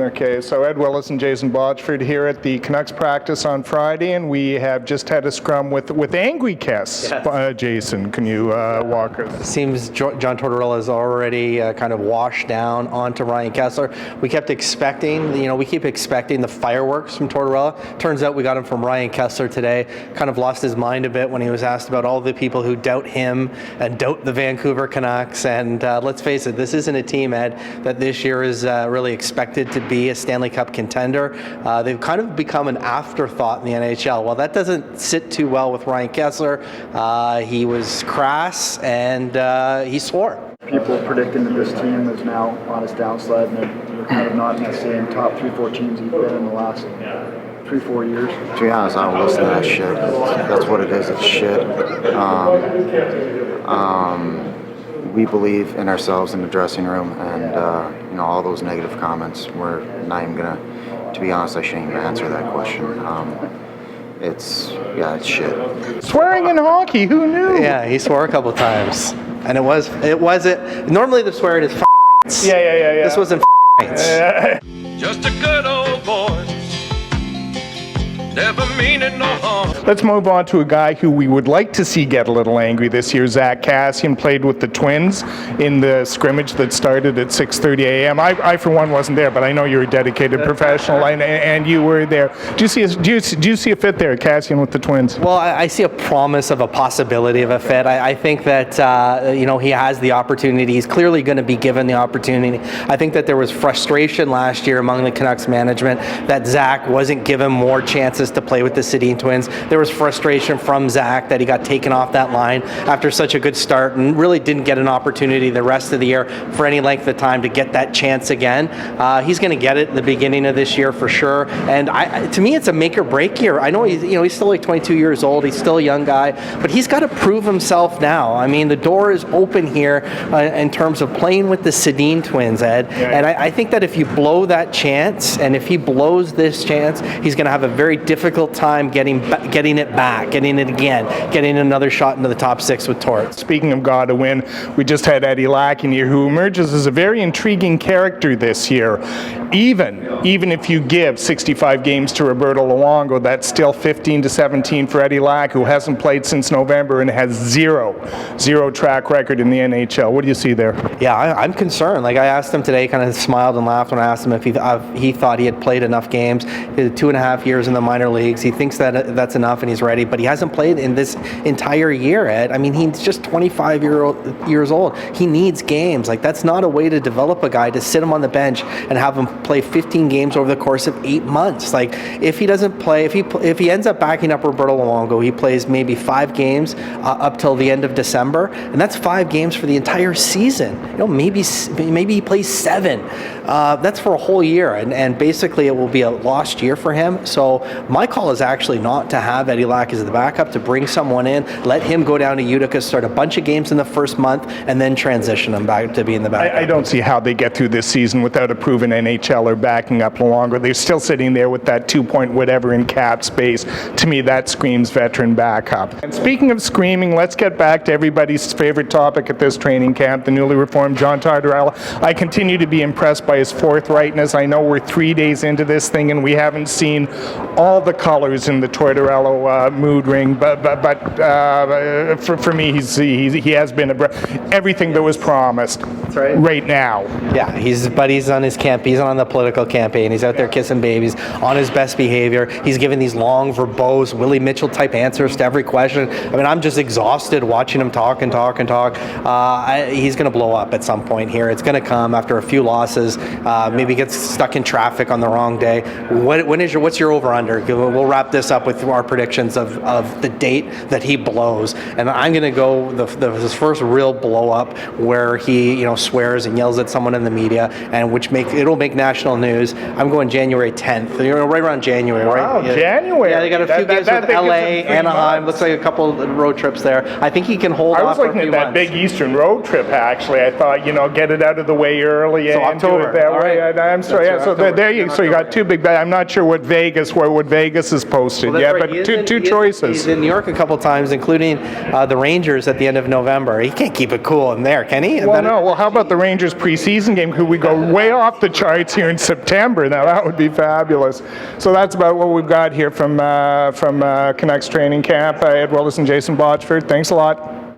Okay, so Ed Willis and Jason Botchford here at the Canucks practice on Friday, and we have just had a scrum with angry Kess. Yes. Jason, can you walk us? Seems John Tortorella is already kind of washed down onto Ryan Kesler. We kept expecting, we keep expecting the fireworks from Tortorella. Turns out we got him from Ryan Kesler today. Kind of lost his mind a bit when he was asked about all the people who doubt him and doubt the Vancouver Canucks. And let's face it, this isn't a team, Ed, that this year is really expected to be a Stanley Cup contender. They've kind of become an afterthought in the NHL. Well, that doesn't sit too well with Ryan Kesler. He was crass and he swore. People predicting that this team is now on its downslide and they're kind of not in the same top 3-4 teams you've been in the last 3-4 years. To be honest, I don't listen to that shit. That's what it is. It's shit. We believe in ourselves in the dressing room, and all those negative comments. We're not even gonna. To be honest, I shouldn't even answer that question. It's shit. Swearing in hockey, who knew? Yeah, he swore a couple times, and it wasn't. Normally the swearing is f***ing. Yeah. This wasn't f***ing. Just a good old boy. Never meaning no harm. Let's move on to a guy who we would like to see get a little angry this year. Zach Kassian played with the Twins in the scrimmage that started at 6:30 a.m. I for one wasn't there, but I know you're a dedicated professional, and you were there. Do you see a fit there, Kassian, with the Twins? Well, I see a promise of a possibility of a fit. I think that he has the opportunity. He's clearly going to be given the opportunity. I think that there was frustration last year among the Canucks management that Zach wasn't given more chances to play with the Sedin Twins. There was frustration from Zach that he got taken off that line after such a good start and really didn't get an opportunity the rest of the year for any length of time to get that chance again. He's going to get it at the beginning of this year for sure. And to me, it's a make or break year. I know he's still like 22 years old. He's still a young guy, but he's got to prove himself now. I mean, the door is open here in terms of playing with the Sedin Twins, Ed. Yeah. And I think that if you blow that chance, and if he blows this chance, he's going to have a very difficult time getting it back, getting it again, getting another shot into the top six with Torts. Speaking of gotta win, we just had Eddie Lack in here, who emerges as a very intriguing character this year. Even if you give 65 games to Roberto Luongo, that's still 15-17 for Eddie Lack, who hasn't played since November and has zero track record in the NHL. What do you see there? Yeah, I'm concerned. Like I asked him today, kind of smiled and laughed when I asked him if he thought he had played enough games. He had 2.5 years in the minor leagues. He thinks that that's enough and he's ready, but he hasn't played in this entire year, Ed. I mean, he's just 25 years old. He needs games. Like, that's not a way to develop a guy, to sit him on the bench and have him play 15 games over the course of 8 months. Like, if he doesn't play, if he ends up backing up Roberto Luongo, he plays maybe 5 games up till the end of December, and that's 5 games for the entire season. Maybe he plays 7. That's for a whole year, and basically it will be a lost year for him. So my call is actually not to have Eddie Lack as the backup, to bring someone in, let him go down to Utica, start a bunch of games in the first month, and then transition him back to being the backup. I don't see how they get through this season without a proven NHLer backing up Luongo. They're still sitting there with that 2-point whatever in cap space. To me, that screams veteran backup. And speaking of screaming, let's get back to everybody's favorite topic at this training camp, the newly reformed John Tortorella. I continue to be impressed by his forthrightness. I know we're 3 days into this thing and we haven't seen all the colors in the Tortorella mood ring, but for me, he has been everything that was promised. That's right. Right now. Yeah, he's on his camp. He's on the political campaign. He's out there kissing babies, on his best behavior. He's giving these long, verbose, Willie Mitchell type answers to every question. I mean, I'm just exhausted watching him talk. He's going to blow up at some point here. It's going to come after a few losses. Maybe gets stuck in traffic on the wrong day. What's your over/under? We'll wrap this up with our predictions of the date that he blows, and I'm going to go his first real blow up where he swears and yells at someone in the media, and it'll make national news. I'm going January 10th. Right around January, right? Wow, yeah. January. Yeah, they got a few games with LA, Anaheim. Looks like a couple of road trips there. I think he can hold off for a few months. I was looking at that big Eastern road trip. Actually, I thought get it out of the way early. So and October. Do it that way. Right. I'm sorry. Yeah. So there you. So you got 2 big. I'm not sure what Vegas Vegas is posted. Well, Yeah, that's but right. two choices. He's in New York a couple times, including the Rangers at the end of November. He can't keep it cool in there, can he? Well, no. Well, how about the Rangers preseason game? Could we go way off the charts here in September? Now that would be fabulous. So that's about what we've got here from Canucks training camp. Ed Willis and Jason Botchford. Thanks a lot.